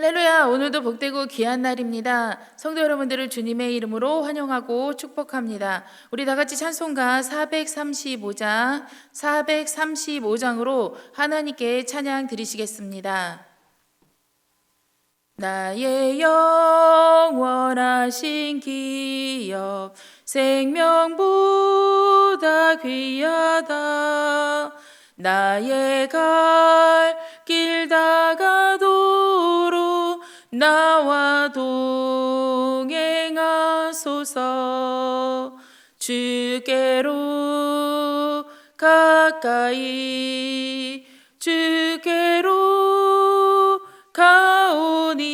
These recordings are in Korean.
할렐루야, 오늘도 복되고 귀한 날입니다. 성도 여러분들을 주님의 이름으로 환영하고 축복합니다. 우리 다 같이 찬송가 435장으로 하나님께 찬양 드리시겠습니다. 나의 영원하신 기업 생명보다 귀하다. 나의 갈 길 다가도록 나와 동행하소서. 주께로 가까이 주께로 가오니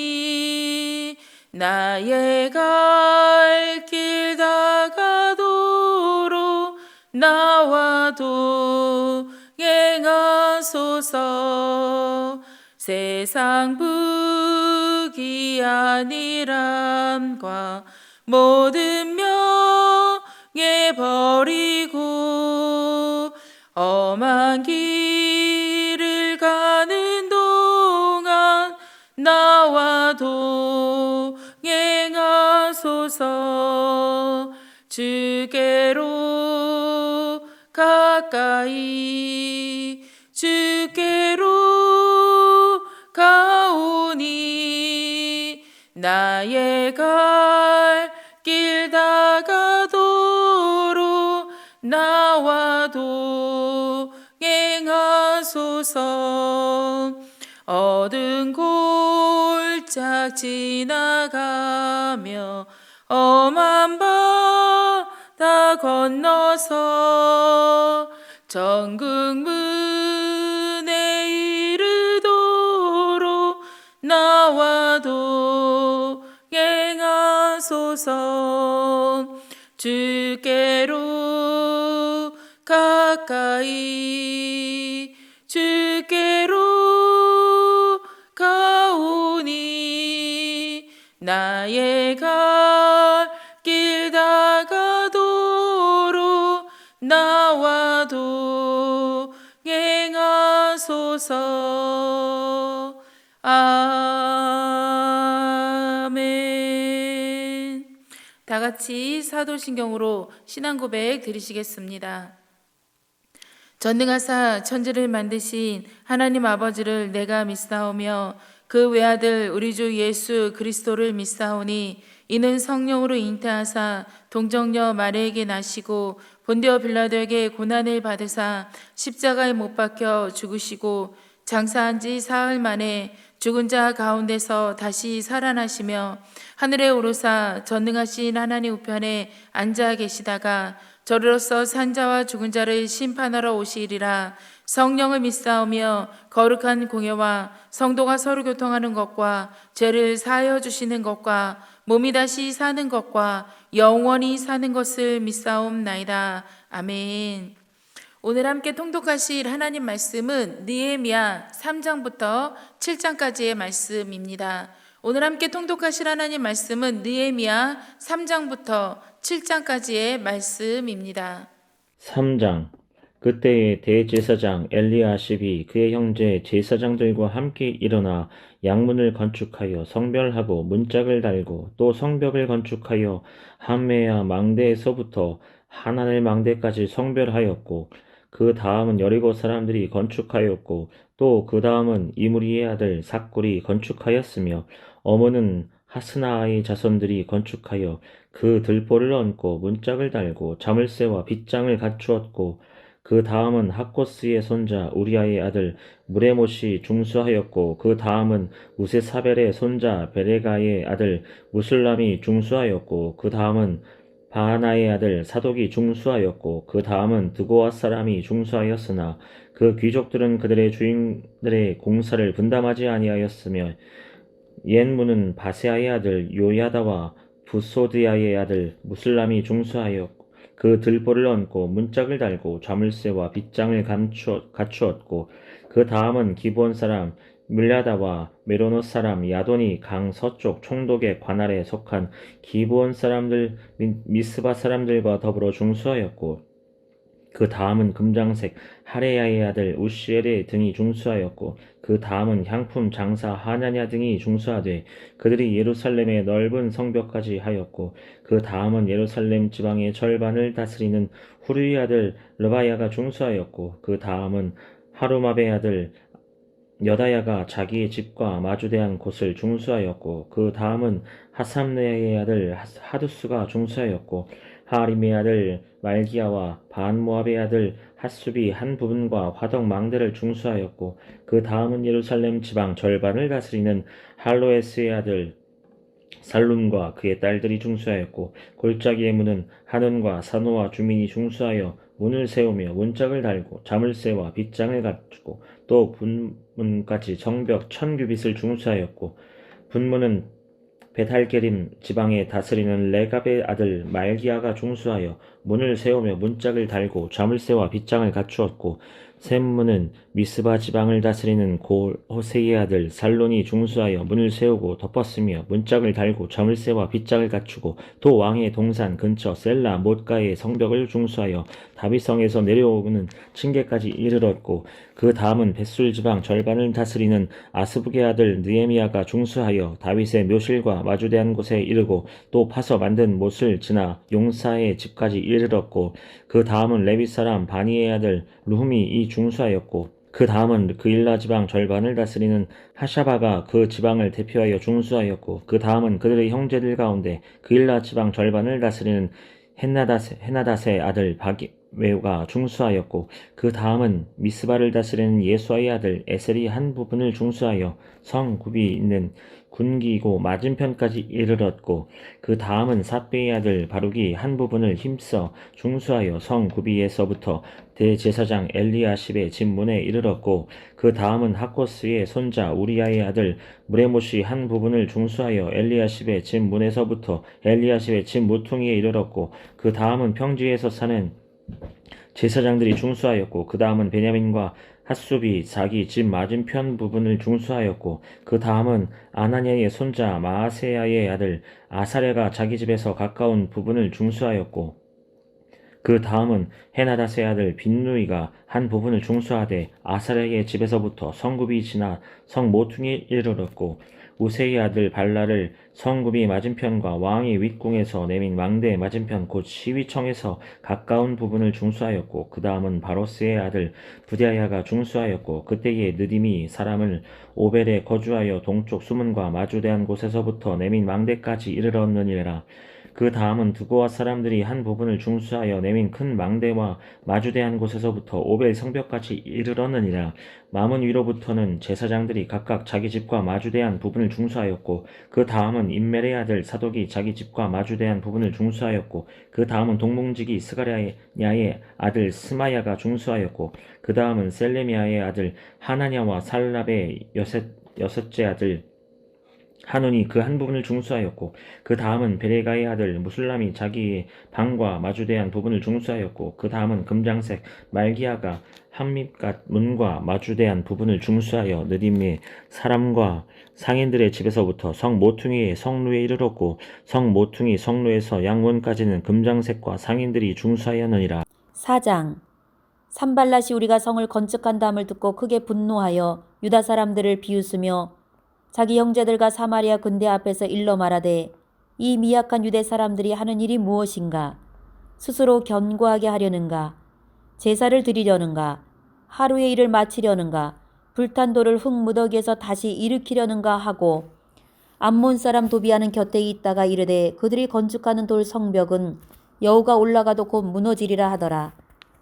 나의 갈 길 다가도록 나와 동행하소서. 세상 부귀한 일함과 모든 명예 버리고 험한 길을 가는 동안 나와 동행하소서. 주께로 가까이 주께로 가오니 나의 갈 길 다가도록 나와 동행하소서. 어두운 골짝 지나가며 험한 바다 건너서 천국 문에 이르도록 나와 동행하소서. 주께로 가까이 주께로 가오니 나의 갈 길 다가도록 나와 동행하소서. 아멘. 다 같이 사도신경으로 신앙 고백 드리시겠습니다. 전능하사 천지를 만드신 하나님 아버지를 내가 믿사오며 그 외아들 우리 주 예수 그리스도를 믿사오니 이는 성령으로 잉태하사 동정녀 마리에게 나시고 본디오 빌라도에게 고난을 받으사 십자가에 못 박혀 죽으시고 장사한 지 사흘 만에 죽은 자 가운데서 다시 살아나시며 하늘에 오르사 전능하신 하나님 우편에 앉아 계시다가 저리로서 산자와 죽은 자를 심판하러 오시리라. 성령을 믿사오며 거룩한 공예와 성도가 서로 교통하는 것과 죄를 사하여 주시는 것과 몸이 다시 사는 것과 영원히 사는 것을 믿사옵나이다. 아멘. 오늘 함께 통독하실 하나님 말씀은 느헤미야 3장부터 7장까지의 말씀입니다. 오늘 함께 통독하실 하나님 말씀은 느헤미야 3장부터 7장까지의 말씀입니다. 3장. 그때에 대제사장 엘리야십이 그의 형제 제사장들과 함께 일어나 양문을 건축하여 성별하고 문짝을 달고 또 성벽을 건축하여 함메야 망대에서부터 하나넬 망대까지 성별하였고 그 다음은 여리고 사람들이 건축하였고 또 그 다음은 이므리의 아들 삭굴이 건축하였으며 어머는 하스나아의 자손들이 건축하여 그 들보를 얹고 문짝을 달고 자물쇠와 빗장을 갖추었고 그 다음은 학코스의 손자 우리아의 아들 무레못이 중수하였고 그 다음은 우세사벨의 손자 베레가의 아들 무술람이 중수하였고 그 다음은 바하나의 아들 사독이 중수하였고 그 다음은 드고아 사람이 중수하였으나 그 귀족들은 그들의 주인들의 공사를 분담하지 아니하였으며 옛문은 바세아의 아들 요야다와 부소드야의 아들 무슬람이 중수하였고 그 들보를 얹고 문짝을 달고 자물쇠와 빗장을 갖추었고 그 다음은 기브온 사람 밀라다와 메로노 사람 야돈이 강 서쪽 총독의 관할에 속한 기브온 사람들 미스바 사람들과 더불어 중수하였고 그 다음은 금장색 하레야의 아들 우시엘의 등이 중수하였고 그 그 다음은 향품 장사 하나냐 등이 중수하되 그들이 예루살렘의 넓은 성벽까지 하였고 그 다음은 예루살렘 지방의 절반을 다스리는 후르의 아들 르바야가 중수하였고 그 다음은 하루마베의 아들 여다야가 자기의 집과 마주대한 곳을 중수하였고 그 다음은 하삼네의 아들 하두스가 중수하였고 하림의 아들 말기야와 반모압의 아들 핫숲이 한 부분과 화덕 망대를 중수하였고 그 다음은 예루살렘 지방 절반을 다스리는 할로에스의 아들 살룸과 그의 딸들이 중수하였고 골짜기의 문은 하논과 사노와 주민이 중수하여 문을 세우며 문짝을 달고 자물쇠와 빗장을 갖추고 또 분문까지 정벽 1000규빗을 중수하였고 분문은 베탈게림 지방에 다스리는 레갑의 아들 말기야가 중수하여 문을 세우며 문짝을 달고 자물쇠와 빗장을 갖추었고 샘문은 미스바 지방을 다스리는 호세이의 아들 살론이 중수하여 문을 세우고 덮었으며 문짝을 달고 자물쇠와 빗장을 갖추고 또 왕의 동산 근처 셀라 못가의 성벽을 중수하여 다윗성에서 내려오는 층계까지 이르렀고 그 다음은 벳술 지방 절반을 다스리는 아스북의 아들 느헤미야가 중수하여 다윗의 묘실과 마주대한 곳에 이르고 또 파서 만든 못을 지나 용사의 집까지 이르렀고 그 다음은 레위 사람 바니의 아들 루흠이 이 중수하였고 그 다음은 그일라 지방 절반을 다스리는 하샤바가 그 지방을 대표하여 중수하였고 그 다음은 그들의 형제들 가운데 그일라 지방 절반을 다스리는 헤나닷의 아들 바기웨오가 중수하였고 그 다음은 미스바를 다스리는 예수아의 아들 에셀이 한 부분을 중수하여 성 굽이 있는 군기이고 맞은편까지 이르렀고 그 다음은 삿베의 아들 바룩이 한 부분을 힘써 중수하여 성 구비에서부터 대제사장 엘리야십의 집문에 이르렀고 그 다음은 하코스의 손자 우리야의 아들 무레못이 한 부분을 중수하여 엘리야십의 집문에서부터 엘리야십의 집 모퉁이에 이르렀고 그 다음은 평지에서 사는 제사장들이 중수하였고 그 다음은 베냐민과 핫숲이 자기 집 맞은편 부분을 중수하였고 그 다음은 아나니아의 손자 마아세야의 아들 아사랴가 자기 집에서 가까운 부분을 중수하였고 그 다음은 헤나닷의 아들 빈누이가 한 부분을 중수하되 아사랴의 집에서부터 성굽이 지나 성 모퉁이에 이르렀고 우세의 아들 발라를 성굽이 맞은편과 왕의 윗궁에서 내민 망대 맞은편 곧 시위청에서 가까운 부분을 중수하였고 그 다음은 바로스의 아들 부디아야가 중수하였고 그때에 느딤이 사람을 오벨에 거주하여 동쪽 수문과 마주대한 곳에서부터 내민 망대까지 이르렀느니라. 그 다음은 두고와 사람들이 한 부분을 중수하여 내민 큰 망대와 마주대한 곳에서부터 오벨 성벽까지 이르렀느니라. 마문 위로부터는 제사장들이 각각 자기 집과 마주대한 부분을 중수하였고 그 다음은 임멜의 아들 사독이 자기 집과 마주대한 부분을 중수하였고 그 다음은 동문지기 스가랴의 아들 스마야가 중수하였고 그 다음은 셀레미야의 아들 하나냐와 살랍의 여섯째 아들 하논이 그 한 부분을 중수하였고 그 다음은 베레가의 아들 무술람이 자기의 방과 마주대한 부분을 중수하였고 그 다음은 금장색 말기야가 한밉갓 문과 마주대한 부분을 중수하여 느딤의 사람과 상인들의 집에서부터 성 모퉁이의 성루에 이르렀고 성 모퉁이 성루에서 양문까지는 금장색과 상인들이 중수하였느니라. 4장 산발랏이 우리가 성을 건축한다함을 듣고 크게 분노하여 유다 사람들을 비웃으며 자기 형제들과 사마리아 군대 앞에서 일러 말하되 이 미약한 유대 사람들이 하는 일이 무엇인가? 스스로 견고하게 하려는가? 제사를 드리려는가? 하루의 일을 마치려는가? 불탄 돌을 흙 무더기에서 다시 일으키려는가 하고 암몬 사람 도비아는 곁에 있다가 이르되 그들이 건축하는 돌 성벽은 여호가 올라가도 곧 무너지리라 하더라.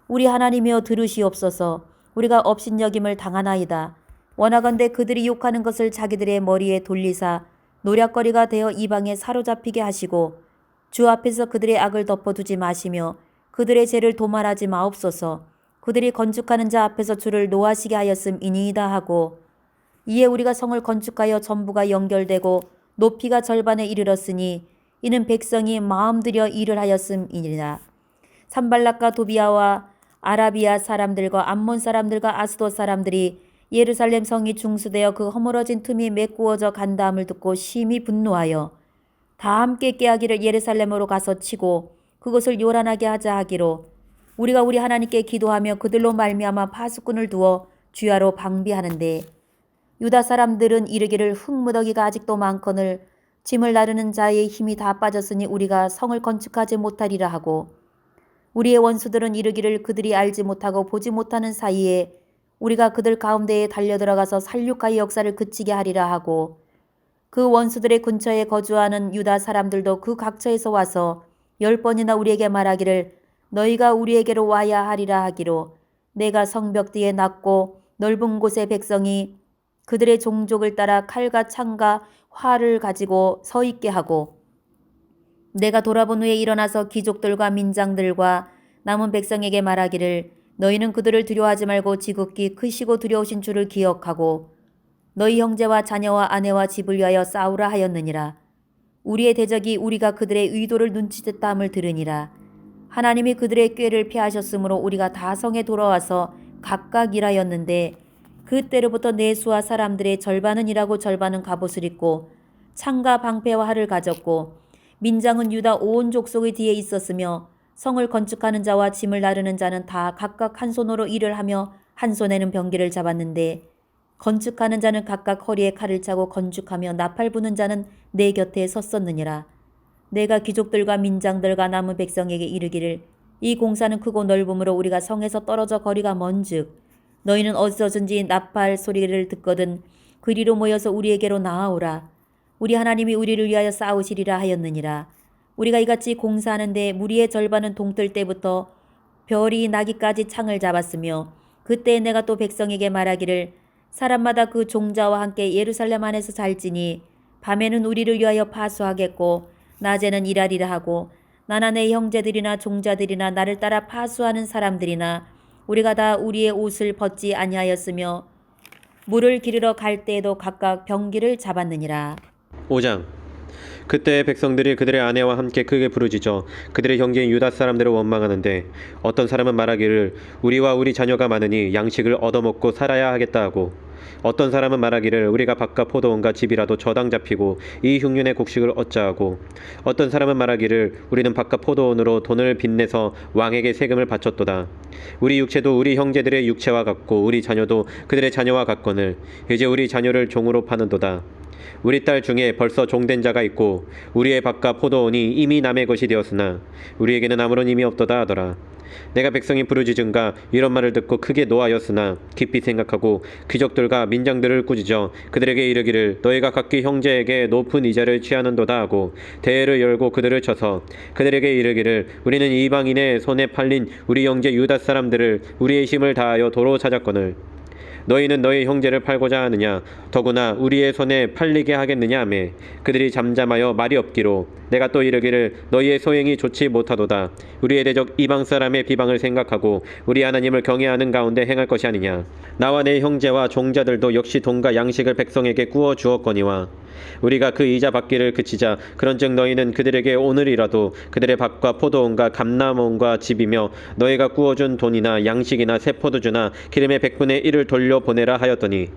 우리 하나님이여 들으시옵소서. 우리가 업신여김을 당하나이다. 원하건대 그들이 욕하는 것을 자기들의 머리에 돌리사 노략거리가 되어 이방에 사로잡히게 하시고 주 앞에서 그들의 악을 덮어두지 마시며 그들의 죄를 도말하지 마옵소서. 그들이 건축하는 자 앞에서 주를 노하시게 하였음이니이다 하고 이에 우리가 성을 건축하여 전부가 연결되고 높이가 절반에 이르렀으니 이는 백성이 마음들여 일을 하였음이니라. 산발락과 도비아와 아라비아 사람들과 암몬 사람들과 아스돗 사람들이 예루살렘 성이 중수되어 그 허물어진 틈이 메꾸어져 간다함을 듣고 심히 분노하여 다 함께 깨하기를 예루살렘으로 가서 치고 그것을 요란하게 하자 하기로 우리가 우리 하나님께 기도하며 그들로 말미암아 파수꾼을 두어 주야로 방비하는데 유다 사람들은 이르기를 흙무더기가 아직도 많거늘 짐을 나르는 자의 힘이 다 빠졌으니 우리가 성을 건축하지 못하리라 하고, 우리의 원수들은 이르기를 그들이 알지 못하고 보지 못하는 사이에 우리가 그들 가운데에 달려들어가서 살육하여 역사를 그치게 하리라 하고, 그 원수들의 근처에 거주하는 유다 사람들도 그 각처에서 와서 10번이나 우리에게 말하기를 너희가 우리에게로 와야 하리라 하기로, 내가 성벽 뒤에 낮고 넓은 곳의 백성이 그들의 종족을 따라 칼과 창과 활을 가지고 서 있게 하고, 내가 돌아본 후에 일어나서 귀족들과 민장들과 남은 백성에게 말하기를 너희는 그들을 두려워하지 말고 지극히 크시고 두려우신 주를 기억하고 너희 형제와 자녀와 아내와 집을 위하여 싸우라 하였느니라. 우리의 대적이 우리가 그들의 의도를 눈치챘다 함을 들으니라. 하나님이 그들의 꾀를 피하셨으므로 우리가 다 성에 돌아와서 각각 일하였는데, 그때로부터 내 수하 사람들의 절반은 일하고 절반은 갑옷을 입고 창과 방패와 활을 가졌고, 민장은 유다 온 족속의 뒤에 있었으며 성을 건축하는 자와 짐을 나르는 자는 다 각각 한 손으로 일을 하며 한 손에는 병기를 잡았는데, 건축하는 자는 각각 허리에 칼을 차고 건축하며 나팔 부는 자는 내 곁에 섰었느니라. 내가 귀족들과 민장들과 남은 백성에게 이르기를 이 공사는 크고 넓음으로 우리가 성에서 떨어져 거리가 먼즉 너희는 어디서든지 나팔 소리를 듣거든 그리로 모여서 우리에게로 나아오라. 우리 하나님이 우리를 위하여 싸우시리라 하였느니라. 우리가 이같이 공사하는데 무리의 절반은 동뜰 때부터 별이 나기까지 창을 잡았으며, 그때 내가 또 백성에게 말하기를 사람마다 그 종자와 함께 예루살렘 안에서 살지니 밤에는 우리를 위하여 파수하겠고 낮에는 일하리라 하고, 나나 내 형제들이나 종자들이나 나를 따라 파수하는 사람들이나 우리가 다 우리의 옷을 벗지 아니하였으며 물을 기르러 갈 때에도 각각 병기를 잡았느니라. 5장. 그때 백성들이 그들의 아내와 함께 크게 부르짖어 그들의 형제인 유다 사람들을 원망하는데, 어떤 사람은 말하기를 우리와 우리 자녀가 많으니 양식을 얻어먹고 살아야 하겠다 하고, 어떤 사람은 말하기를 우리가 바깥 포도원과 집이라도 저당 잡히고 이 흉년의 곡식을 얻자 하고, 어떤 사람은 말하기를 우리는 바깥 포도원으로 돈을 빚내서 왕에게 세금을 바쳤도다. 우리 육체도 우리 형제들의 육체와 같고 우리 자녀도 그들의 자녀와 같거늘 이제 우리 자녀를 종으로 파는도다. 우리 딸 중에 벌써 종된 자가 있고 우리의 밭과 포도원이 이미 남의 것이 되었으나 우리에게는 아무런 힘이 없도다 하더라. 내가 백성이 부르짖은가 이런 말을 듣고 크게 노하였으나 깊이 생각하고 귀족들과 민장들을 꾸짖어 그들에게 이르기를 너희가 각기 형제에게 높은 이자를 취하는도다 하고 대회를 열고 그들을 쳐서 그들에게 이르기를 우리는 이방인의 손에 팔린 우리 형제 유다 사람들을 우리의 힘을 다하여 도로 찾았거늘 너희는 너희 형제를 팔고자 하느냐? 더구나 우리의 손에 팔리게 하겠느냐 하며 그들이 잠잠하여 말이 없기로, 내가 또 이르기를 너희의 소행이 좋지 못하도다. 우리의 대적 이방 사람의 비방을 생각하고 우리 하나님을 경외하는 가운데 행할 것이 아니냐. 나와 내 형제와 종자들도 역시 돈과 양식을 백성에게 구워 주었거니와 우리가 그 이자 받기를 그치자 그런즉 너희는 그들에게 오늘이라도 그들의 밭과 포도원과 감람원과 집이며 너희가 구워준 돈이나 양식이나 새 포도주나 기름의 100분의 1을 돌려보내라 하였더니,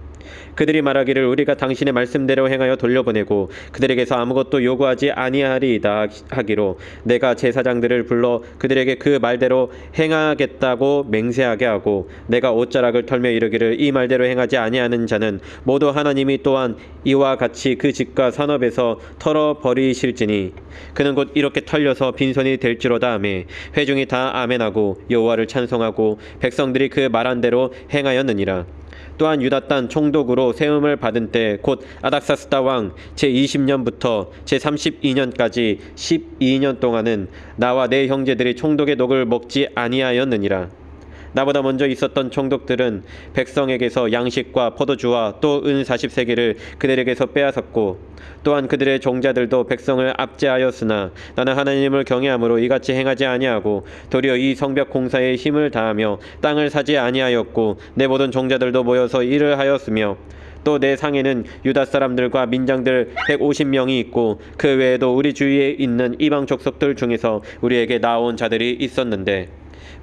그들이 말하기를 우리가 당신의 말씀대로 행하여 돌려보내고 그들에게서 아무것도 요구하지 아니하리이다 하기로, 내가 제사장들을 불러 그들에게 그 말대로 행하겠다고 맹세하게 하고 내가 옷자락을 털며 이르기를 이 말대로 행하지 아니하는 자는 모두 하나님이 또한 이와 같이 그 집과 산업에서 털어버리실지니 그는 곧 이렇게 털려서 빈손이 될지로다 하매 회중이 다 아멘하고 여호와를 찬송하고 백성들이 그 말한 대로 행하였느니라. 또한 유다 땅 총독으로 세움을 받은 때 곧 아닥사스다 왕 제20년부터 제32년까지 12년 동안은 나와 내 형제들이 총독의 녹을 먹지 아니하였느니라. 나보다 먼저 있었던 총독들은 백성에게서 양식과 포도주와 또 은 40세겔을 그들에게서 빼앗았고, 또한 그들의 종자들도 백성을 압제하였으나 나는 하나님을 경외함으로 이같이 행하지 아니하고 도리어 이 성벽 공사에 힘을 다하며 땅을 사지 아니하였고 내 모든 종자들도 모여서 일을 하였으며, 또 내 상에는 유다 사람들과 민장들 150명이 있고 그 외에도 우리 주위에 있는 이방 족속들 중에서 우리에게 나온 자들이 있었는데,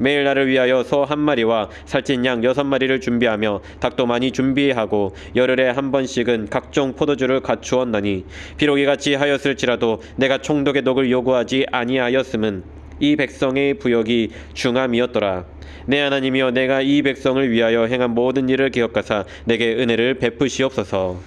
매일 나를 위하여 소 1마리와 살찐 양 6마리를 준비하며 닭도 많이 준비하고 열흘에 한 번씩은 각종 포도주를 갖추었나니, 비록 이같이 하였을지라도 내가 총독의 녹을 요구하지 아니하였음은 이 백성의 부역이 중함이었더라. 내 하나님이여 내가 이 백성을 위하여 행한 모든 일을 기억하사 내게 은혜를 베푸시옵소서.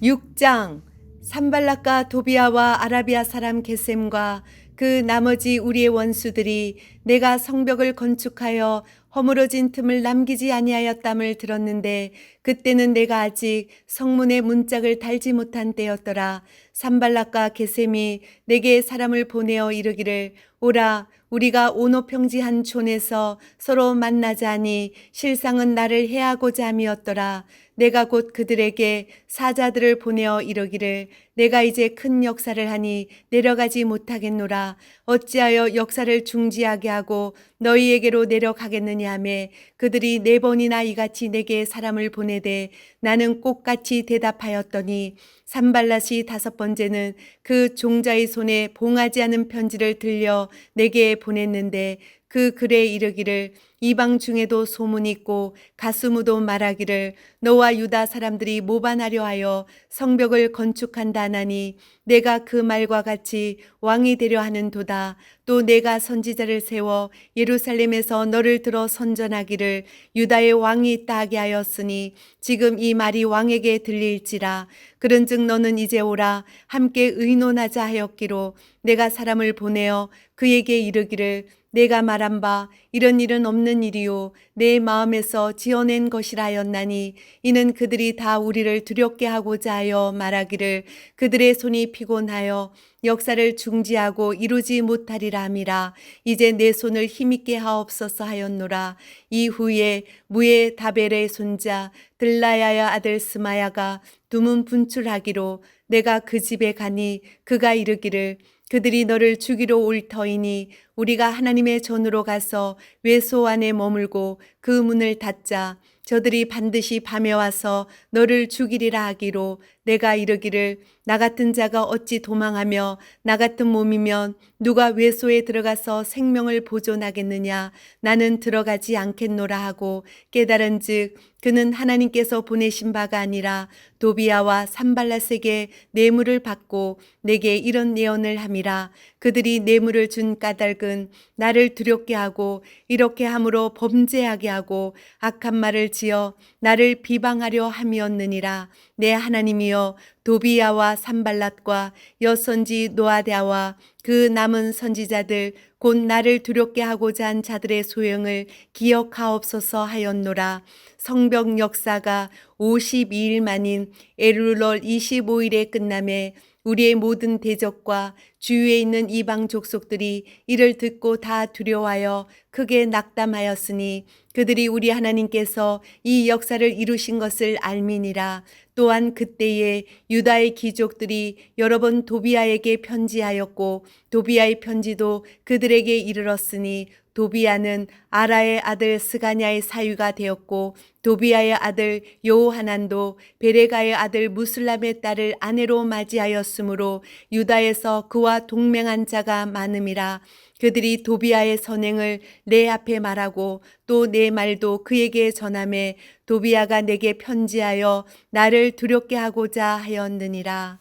6장 산발락과 도비아와 아라비아 사람 게셈과 그 나머지 우리의 원수들이 내가 성벽을 건축하여 허물어진 틈을 남기지 아니하였담을 들었는데 그때는 내가 아직 성문에 문짝을 달지 못한 때였더라. 산발락과 게셈이 내게 사람을 보내어 이르기를 오라 우리가 오노평지한 촌에서 서로 만나자니 실상은 나를 해하고자 함이었더라. 내가 곧 그들에게 사자들을 보내어 이르기를 내가 이제 큰 역사를 하니 내려가지 못하겠노라. 어찌하여 역사를 중지하게 하고 너희에게로 내려가겠느냐 하매 그들이 4번이나 이같이 내게 사람을 보내되 나는 꼭같이 대답하였더니 산발랏이 5번째는 그 종자의 손에 봉하지 않은 편지를 들려 내게 보냈는데 그 글에 이르기를 이방 중에도 소문이 있고 가스무도 말하기를 너와 유다 사람들이 모반하려 하여 성벽을 건축한다 하나니 내가 그 말과 같이 왕이 되려 하는도다. 또 내가 선지자를 세워 예루살렘에서 너를 들어 선전하기를 유다의 왕이 있다 하게 하였으니 지금 이 말이 왕에게 들릴지라. 그런즉 너는 이제 오라 함께 의논하자 하였기로 내가 사람을 보내어 그에게 이르기를 내가 말한 바 이런 일은 없는 일이요 내 마음에서 지어낸 것이라 하였나니 이는 그들이 다 우리를 두렵게 하고자 하여 말하기를 그들의 손이 피곤하여 역사를 중지하고 이루지 못하리라 함이라. 이제 내 손을 힘있게 하옵소서 하였노라. 이후에 무에 다벨의 손자 들라야의 아들 스마야가 두문 분출하기로 내가 그 집에 가니 그가 이르기를 그들이 너를 죽이러 올 터이니 우리가 하나님의 전으로 가서 외소 안에 머물고 그 문을 닫자. 저들이 반드시 밤에 와서 너를 죽이리라 하기로 내가 이르기를 나 같은 자가 어찌 도망하며 나 같은 몸이면 누가 외소에 들어가서 생명을 보존하겠느냐. 나는 들어가지 않겠노라 하고 깨달은즉 그는 하나님께서 보내신 바가 아니라 도비아와 산발랏에게 뇌물을 받고 내게 이런 예언을 함이라. 그들이 뇌물을 준 까닭은 나를 두렵게 하고 이렇게 함으로 범죄하게 하고 악한 말을 지어 나를 비방하려 함이었느니라. 내 하나님이여 도비야와 산발랏과 여선지 노아랴와 그 남은 선지자들 곧 나를 두렵게 하고자 한 자들의 소형을 기억하옵소서 하였노라. 성벽 역사가 52일 만인 엘룰월 25일에 끝남에 우리의 모든 대적과 주위에 있는 이방 족속들이 이를 듣고 다 두려워하여 크게 낙담하였으니 그들이 우리 하나님께서 이 역사를 이루신 것을 알미니라. 또한 그때에 유다의 귀족들이 여러 번 도비아에게 편지하였고 도비아의 편지도 그들에게 이르렀으니 도비아는 아라의 아들 스가냐의 사위가 되었고 도비아의 아들 여호하난도 베레가의 아들 무슬람의 딸을 아내로 맞이하였으므로 유다에서 그와 동맹한 자가 많음이라. 그들이 도비아의 선행을 내 앞에 말하고 또 내 말도 그에게 전하매 도비아가 내게 편지하여 나를 두렵게 하고자 하였느니라.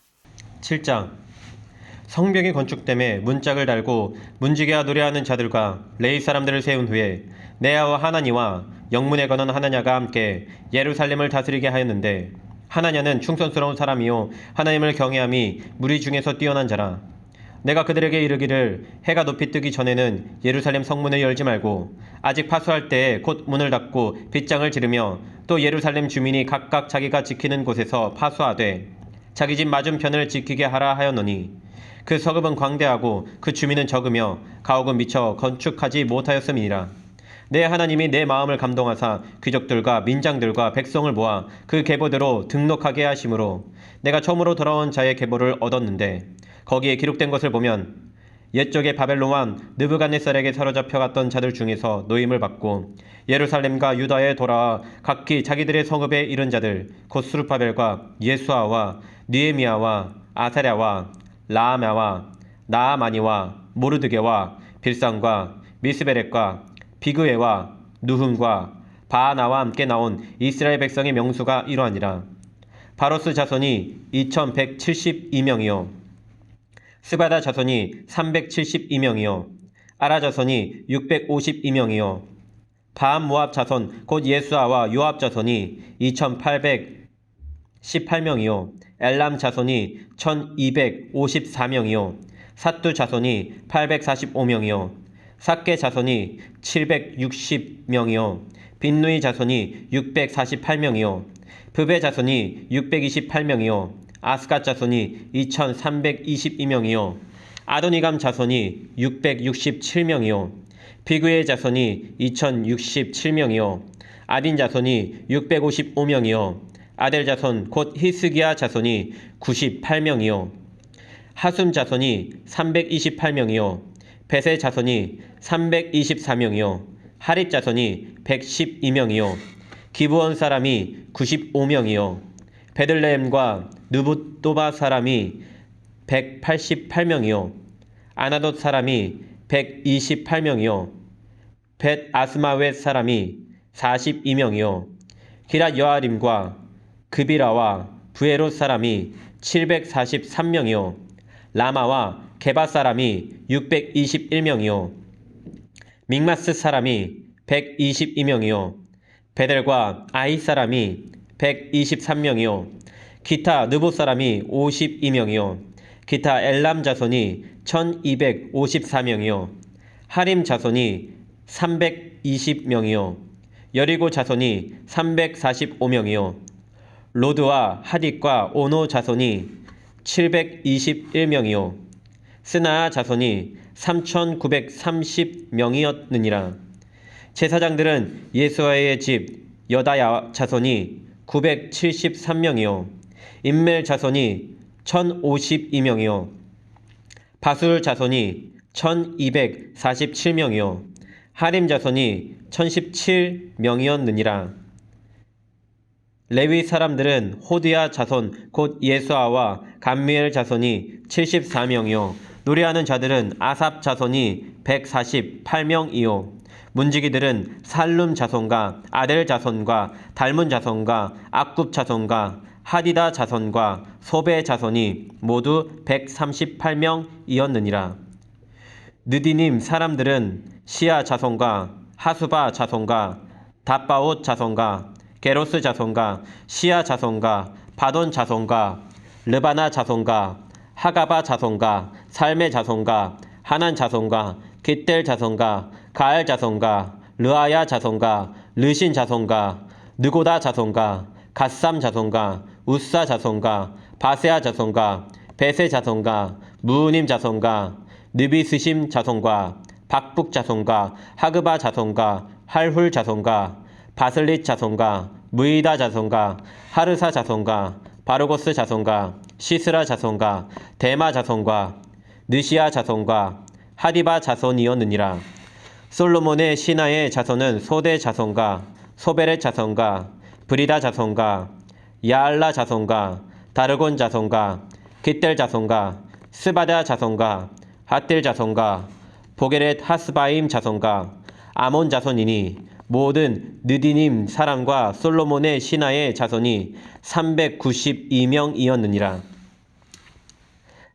7장 성벽이 건축됨에 문짝을 달고 문지기와 노래하는 자들과 레위 사람들을 세운 후에 네아와 하나니와 영문에 거는 하나냐가 함께 예루살렘을 다스리게 하였는데 하나냐는 충성스러운 사람이요 하나님을 경외함이 무리 중에서 뛰어난 자라. 내가 그들에게 이르기를 해가 높이 뜨기 전에는 예루살렘 성문을 열지 말고 아직 파수할 때에 곧 문을 닫고 빗장을 지르며 또 예루살렘 주민이 각각 자기가 지키는 곳에서 파수하되 자기 집 맞은편을 지키게 하라 하였노니 그 서급은 광대하고 그 주민은 적으며 가옥은 미처 건축하지 못하였음이니라. 내 하나님이 내 마음을 감동하사 귀족들과 민장들과 백성을 모아 그 계보대로 등록하게 하심으로 내가 처음으로 돌아온 자의 계보를 얻었는데 거기에 기록된 것을 보면 옛적에 바벨론 왕 느부갓네살에게 사로잡혀 갔던 자들 중에서 노임을 받고 예루살렘과 유다에 돌아와 각기 자기들의 성읍에 이른 자들 곧 스룹바벨과 예수아와 느헤미야와 아사랴와 라아마와 나아마니와 모르드게와 빌산과 미스베렉과 비그웨와 누흠과 바아나와 함께 나온 이스라엘 백성의 명수가 이러하니라. 바로스 자손이 2172명이요 스바다 자손이 372명이요 아라 자손이 652명이요 바암 모압 자손 곧 예수아와 요압 자손이 2818명이요 엘람 자손이 1254명이요 삿두 자손이 845명이요 삭게 자손이 760명이요 빈누이 자손이 648명이요 브베 자손이 628명이요 아스갓 자손이 2322명이요 아도니감 자손이 667명이요 비그의 자손이 2067명이요 아딘 자손이 655명이요 아델 자손 곧 히스기야 자손이 98명이요 하숨 자손이 328명이요 베세 자손이 324명이요 하립 자손이 112명이요 기브온 사람이 95명이요 베들레헴과 느부또바 사람이 188명이요 아나돗 사람이 128명이요 벳 아스마웻 사람이 42명이요 기랏 여아림과 그비라와 부에롯 사람이 743명이요 라마와 게바 사람이 621명이요 믹마스 사람이 122명이요 베델과 아이 사람이 123명이요 기타 느보 사람이 52명이요 기타 엘람 자손이 1254명이요 하림 자손이 320명이요 여리고 자손이 345명이요 로드와 하딧과 오노 자손이 721명이요 스나아 자손이 3930명이었느니라 제사장들은 예수아의 집 여다야 자손이 973명이요 임멜 자손이 1052명이요 바술 자손이 1247명이요 하림 자손이 1017명이었느니라 레위 사람들은 호디야 자손 곧 예수아와 감미엘 자손이 74명이요 노래하는 자들은 아삽 자손이 148명이요 문지기들은 살룸 자손과 아델 자손과 달문 자손과 악굽 자손과 하디다 자손과 소베 자손이 모두 138명이었느니라 느디님 사람들은 시아 자손과 하수바 자손과 답바옷 자손과 게로스 자손과 시아 자손과 바돈 자손과 르바나 자손과 하가바 자손과 살메 자손과 하난 자손과 깃델 자손과 가알 자손과 르아야 자손과 르신 자손과 느고다 자손과 갓삼 자손과 우사 자손과 바세아 자손과 베세 자손과 무우님 자손과 느비스심 자손과 박북 자손과 하그바 자손과 할훌 자손과 바슬릿 자손과 무이다 자손과 하르사 자손과 바르고스 자손과 시스라 자손과 데마 자손과 느시아 자손과 하디바 자손이었느니라 솔로몬의 신하의 자손은 소대 자손과 소베렛 자손과 브리다 자손과 야알라 자손과 다르곤 자손과 깃델 자손과 스바다 자손과 핫딜 자손과 보게렛 하스바임 자손과 아몬 자손이니 모든 느디님 사람과 솔로몬의 신하의 자손이 392명이었느니라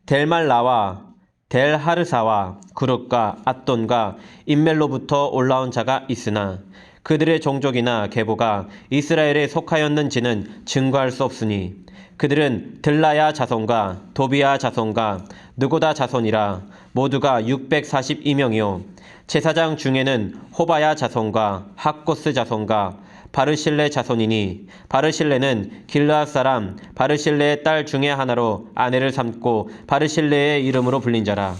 델말라와 델하르사와 그룹과 앗돈과 인멜로부터 올라온 자가 있으나 그들의 종족이나 계보가 이스라엘에 속하였는지는 증거할 수 없으니 그들은 들라야 자손과 도비야 자손과 느고다 자손이라 모두가 642명이요 제사장 중에는 호바야 자손과 학고스 자손과 바르실레 자손이니 바르실레는 길르앗 사람 바르실레의 딸 중에 하나로 아내를 삼고 바르실레의 이름으로 불린 자라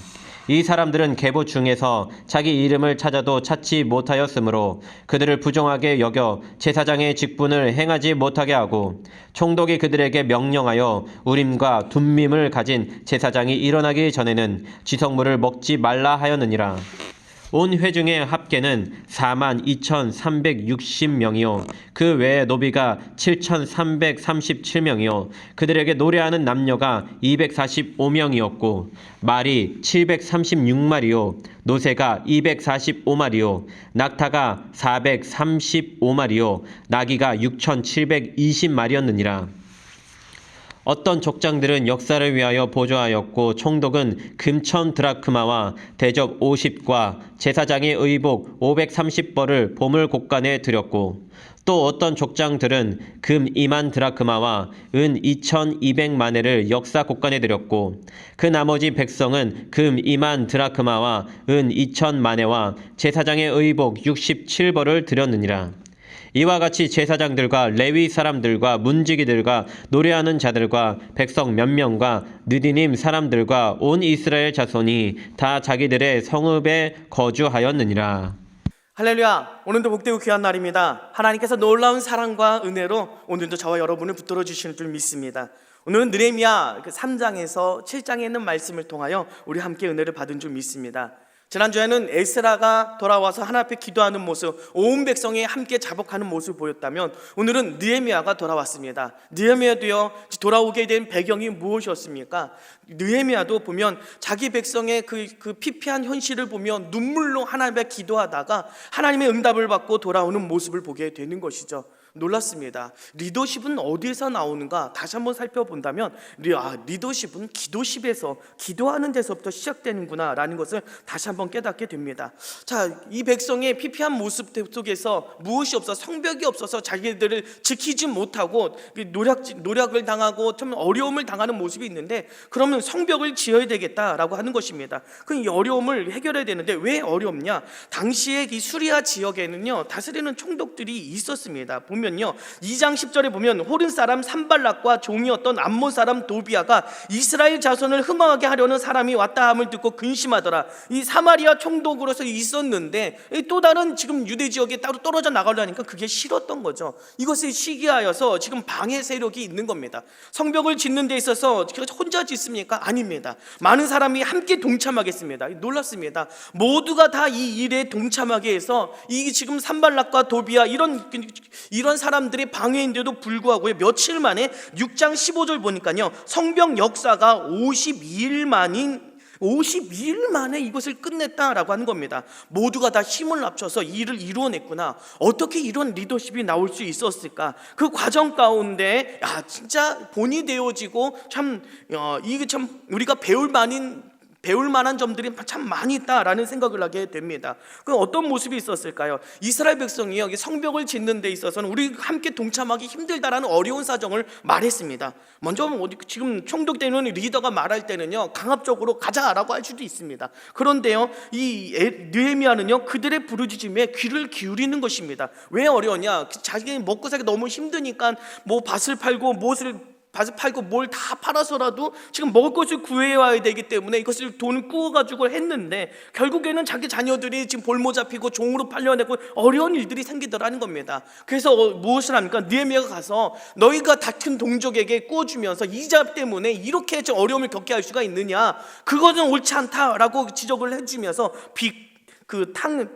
이 사람들은 계보 중에서 자기 이름을 찾아도 찾지 못하였으므로 그들을 부정하게 여겨 제사장의 직분을 행하지 못하게 하고 총독이 그들에게 명령하여 우림과 둠밈을 가진 제사장이 일어나기 전에는 지성물을 먹지 말라 하였느니라 온 회중의 합계는 42,360명이요 그 외에 노비가 7,337명이요 그들에게 노래하는 남녀가 245명이었고 말이 736마리요 노새가 245마리요 낙타가 435마리요 나귀가 6,720마리였느니라 어떤 족장들은 역사를 위하여 보조하였고 총독은 금 1000드라크마와 대접 50과 제사장의 의복 530벌을 보물 곡간에 드렸고 또 어떤 족장들은 금 2만 드라크마와 은 2200마네를 역사 곡간에 드렸고 그 나머지 백성은 금 2만 드라크마와 은 2000마네와 제사장의 의복 67벌을 드렸느니라. 이와 같이 제사장들과 레위 사람들과 문지기들과 노래하는 자들과 백성 몇 명과 느디님 사람들과 온 이스라엘 자손이 다 자기들의 성읍에 거주하였느니라. 할렐루야. 오늘도 복되고 귀한 날입니다. 하나님께서 놀라운 사랑과 은혜로 오늘도 저와 여러분을 붙들어 주시는 줄 믿습니다. 오늘은 느헤미야 3장에서 7장에 있는 말씀을 통하여 우리 함께 은혜를 받은 줄 믿습니다. 지난주에는 에스라가 돌아와서 하나님 앞에 기도하는 모습, 온 백성이 함께 자복하는 모습을 보였다면 오늘은 느헤미야가 돌아왔습니다. 느헤미야도요, 돌아오게 된 배경이 무엇이었습니까? 느헤미야도 보면 자기 백성의 그 피폐한 현실을 보며 눈물로 하나님 앞에 기도하다가 하나님의 응답을 받고 돌아오는 모습을 보게 되는 것이죠. 놀랐습니다. 리더십은 어디에서 나오는가? 다시 한번 살펴본다면 리더십은 기도십에서, 기도하는 데서부터 시작되는구나 라는 것을 다시 한번 깨닫게 됩니다. 자, 이 백성의 피폐한 모습 속에서 무엇이 없어서, 성벽이 없어서 자기들을 지키지 못하고 노력을 당하고 좀 어려움을 당하는 모습이 있는데, 그러면 성벽을 지어야 되겠다라고 하는 것입니다. 그 어려움을 해결해야 되는데 왜 어렵냐? 당시에 이 수리아 지역에는요, 다스리는 총독들이 있었습니다. 보면요, 2장 10절에 보면 호른 사람 산발락과 종이었던 암몬 사람 도비아가 이스라엘 자손을 흠모하게 하려는 사람이 왔다 함을 듣고 근심하더라. 이 사마리아 총독으로서 있었는데 또 다른 지금 유대 지역에 따로 떨어져 나가려니까 그게 싫었던 거죠. 이것을 시기하여서 지금 방해 세력이 있는 겁니다. 성벽을 짓는 데 있어서 혼자 짓습니까? 아닙니다. 많은 사람이 함께 동참하겠습니다. 놀랐습니다. 모두가 다 이 일에 동참하게 해서 이 지금 산발락과 도비아 이런 사람들의 방해인데도 불구하고 며칠 만에 6장 15절 보니까요, 성벽 역사가 52일 만에 이것을 끝냈다라고 하는 겁니다. 모두가 다 힘을 합쳐서 일을 이루어냈구나. 어떻게 이런 리더십이 나올 수 있었을까? 그 과정 가운데 진짜 본이 되어지고 이게 참 우리가 배울 만한 점들이 참 많이 있다라는 생각을 하게 됩니다. 그 어떤 모습이 있었을까요? 이스라엘 백성이요, 성벽을 짓는 데 있어서는 우리 함께 동참하기 힘들다라는 어려운 사정을 말했습니다. 먼저 지금 총독되는 리더가 말할 때는요, 강압적으로 가자라고 할 수도 있습니다. 그런데요, 이 느헤미야는요, 그들의 부르짖음에 귀를 기울이는 것입니다. 왜 어려웠냐? 자기 먹고 살기 너무 힘드니까 밭을 팔고 뭘 다 팔아서라도 지금 먹을 것을 구해와야 되기 때문에 이것을 돈을 꾸어가지고 했는데 결국에는 자기 자녀들이 지금 볼모 잡히고 종으로 팔려내고 어려운 일들이 생기더라는 겁니다. 그래서 무엇을 합니까? 느헤미야가 가서 너희가 다툰 동족에게 꾸어주면서 이자 때문에 이렇게 어려움을 겪게 할 수가 있느냐, 그것은 옳지 않다라고 지적을 해주면서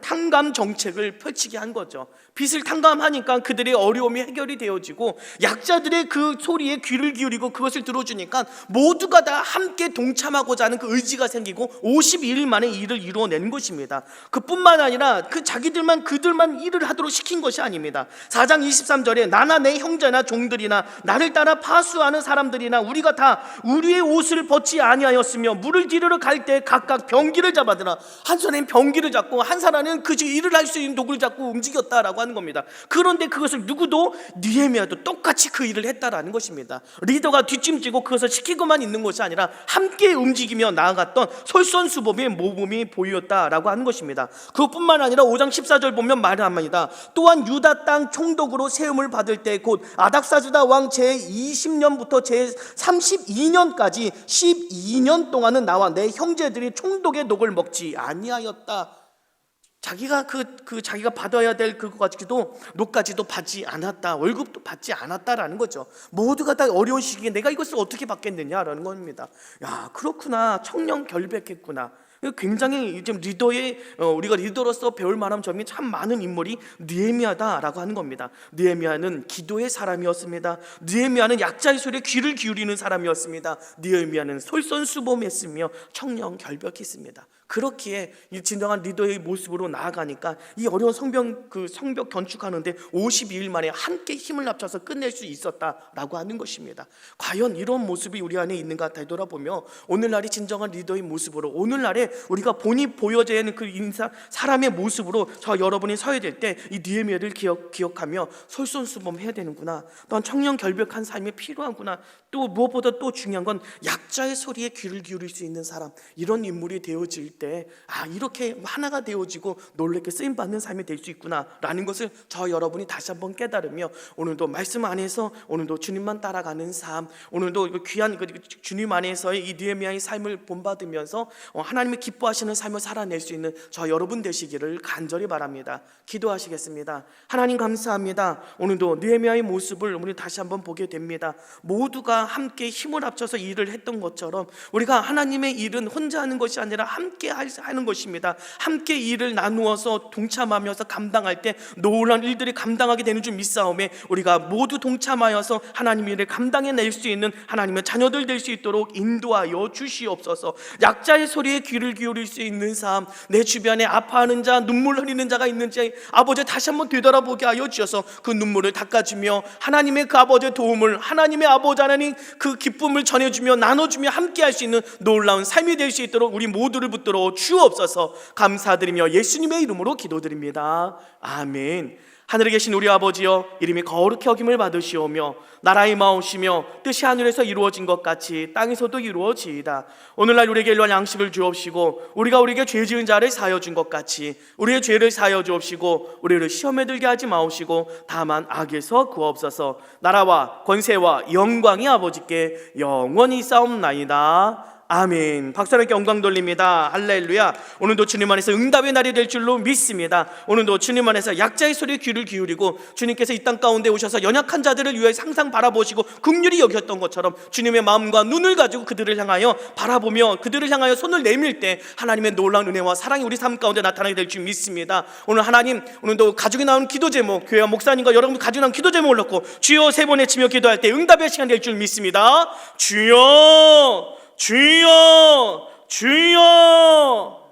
탕감 정책을 펼치게 한 거죠. 빚을 탕감하니까 그들의 어려움이 해결이 되어지고 약자들의 그 소리에 귀를 기울이고 그것을 들어주니까 모두가 다 함께 동참하고자 하는 그 의지가 생기고 52일 만에 일을 이루어낸 것입니다. 그뿐만 아니라 그들만 일을 하도록 시킨 것이 아닙니다. 4장 23절에 나나 내 형제나 종들이나 나를 따라 파수하는 사람들이나 우리가 다 우리의 옷을 벗지 아니하였으며 물을 기르러 갈 때 각각 병기를 잡아들라. 한 손엔 병기를 잡고 한 사람은 그 일을 할 수 있는 도구를 잡고 움직였다라고 하는 겁니다. 그런데 그것을 누구도, 느헤미야도 똑같이 그 일을 했다라는 것입니다. 리더가 뒷짐지고 그것을 시키고만 있는 것이 아니라 함께 움직이며 나아갔던 솔선수범의 모범이 보였다라고 하는 것입니다. 그것뿐만 아니라 5장 14절 보면 말합니다. 또한 유다 땅 총독으로 세움을 받을 때 곧 아닥사스다 왕 제20년부터 제32년까지 12년 동안은 나와 내 형제들이 총독의 녹을 먹지 아니하였다. 자기가 자기가 받아야 될 그거까지도 녹까지도 받지 않았다, 월급도 받지 않았다라는 거죠. 모두가 다 어려운 시기에 내가 이것을 어떻게 받겠느냐라는 겁니다. 그렇구나, 청렴 결백했구나. 굉장히 지금 우리가 리더로서 배울 만한 점이 참 많은 인물이 느헤미야다라고 하는 겁니다. 느헤미야는 기도의 사람이었습니다. 느헤미야는 약자의 소리에 귀를 기울이는 사람이었습니다. 느헤미야는 솔선수범했으며 청렴 결백했습니다. 그렇기에 이 진정한 리더의 모습으로 나아가니까 이 어려운 성벽 건축하는데 52일 만에 함께 힘을 합쳐서 끝낼 수 있었다라고 하는 것입니다. 과연 이런 모습이 우리 안에 있는가 되돌아보며 오늘날이 진정한 리더의 모습으로, 오늘날에 우리가 본이 보여져야 하는 그 인사 사람의 모습으로 저 여러분이 서야 될 때 이 느헤미야를 기억하며 솔선수범해야 되는구나. 또한 청년 결백한 삶이 필요하구나. 또 무엇보다 또 중요한 건 약자의 소리에 귀를 기울일 수 있는 사람, 이런 인물이 되어질 때 이렇게 하나가 되어지고 놀랍게 쓰임받는 삶이 될 수 있구나라는 것을 저 여러분이 다시 한번 깨달으며 오늘도 말씀 안에서 오늘도 주님만 따라가는 삶, 오늘도 귀한 주님 안에서의 이 느헤미야의 삶을 본받으면서 하나님의 기뻐하시는 삶을 살아낼 수 있는 저 여러분 되시기를 간절히 바랍니다. 기도하시겠습니다. 하나님 감사합니다. 오늘도 느헤미야의 모습을 우리 다시 한번 보게 됩니다. 모두가 함께 힘을 합쳐서 일을 했던 것처럼 우리가 하나님의 일은 혼자 하는 것이 아니라 함께 하는 것입니다. 함께 일을 나누어서 동참하면서 감당할 때 놀라운 일들이 감당하게 되는 줄 믿사오매 우리가 모두 동참하여서 하나님의 일을 감당해낼 수 있는 하나님의 자녀들 될 수 있도록 인도하여 주시옵소서. 약자의 소리에 귀를 기울일 수 있는 삶, 내 주변에 아파하는 자, 눈물 흘리는 자가 있는지 아버지 다시 한번 되돌아보게 하여 주셔서 그 눈물을 닦아주며 하나님의 그 아버지의 도움을, 하나님의 아버지 하나님 그 기쁨을 전해주며 나눠주며 함께 할 수 있는 놀라운 삶이 될 수 있도록 우리 모두를 붙들어 주옵소서. 감사드리며 예수님의 이름으로 기도드립니다. 아멘. 하늘에 계신 우리 아버지여, 이름이 거룩히 여김을 받으시오며 나라의 마오시며 뜻이 하늘에서 이루어진 것 같이 땅에서도 이루어지이다. 오늘날 우리에게 일용할 양식을 주옵시고 우리가 우리에게 죄 지은 자를 사하여 준 것 같이 우리의 죄를 사하여 주옵시고 우리를 시험에 들게 하지 마옵시고 다만 악에서 구하옵소서. 나라와 권세와 영광이 아버지께 영원히 싸움나이다. 아멘. 박수함께 영광 돌립니다. 할렐루야. 오늘도 주님 안에서 응답의 날이 될 줄로 믿습니다. 오늘도 주님 안에서 약자의 소리에 귀를 기울이고 주님께서 이 땅 가운데 오셔서 연약한 자들을 위해 항상 바라보시고 긍휼히 여겼던 것처럼 주님의 마음과 눈을 가지고 그들을 향하여 바라보며 그들을 향하여 손을 내밀 때 하나님의 놀라운 은혜와 사랑이 우리 삶 가운데 나타나게 될 줄 믿습니다. 오늘 하나님, 오늘도 가족이 나온 기도 제목, 교회와 목사님과 여러분 가족이 나온 기도 제목을 넣고 주여 세 번 외치며 기도할 때 응답의 시간 될 줄 믿습니다. 주여, 주여, 주여.